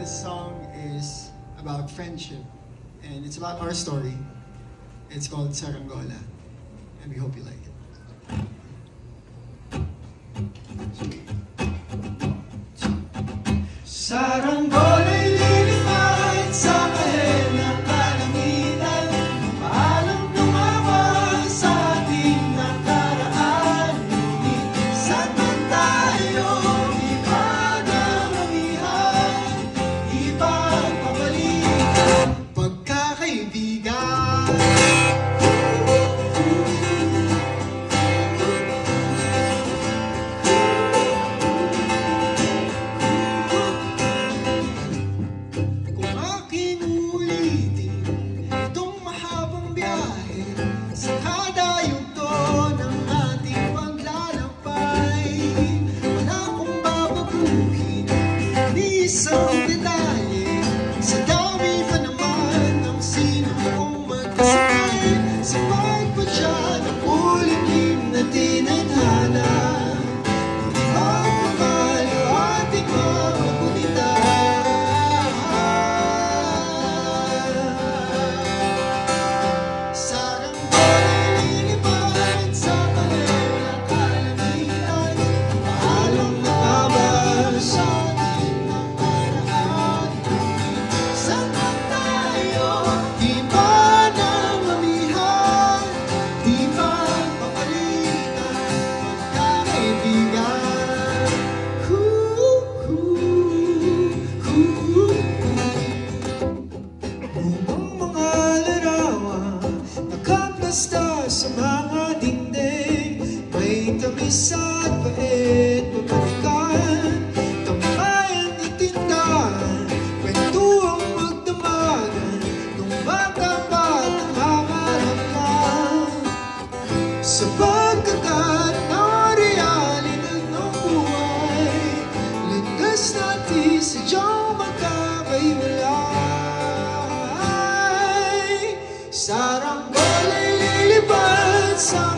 This song is about friendship, and it's about our story. It's called Saranggola, and we hope you like it. Saranggola'y lilipad sa kahit ng kalangitan, paalam lumawas sa ating nakaraan. Ngunit saan man tayo, di pa namamihan, di pa papalitan Pagkakaibigan. sa kada yugto ng ating paglalakbay. Wala kong babaguhin ni isang detalye, sa dami pa naman ng sino kong magkasakay. Sa pagpadya ng ulitin na tinadhana, hindi magpapaliw ating mga gunita. Sa mga dingding, may tamis at pait, babalikan, tambayan itindahan, kwentuang magdamagan, nung bata pa nangangarap ka. Sa pagkagat na realidad ng buhay, landas natin sadyang magkakaiwalay. Saranggola'y lilipad sa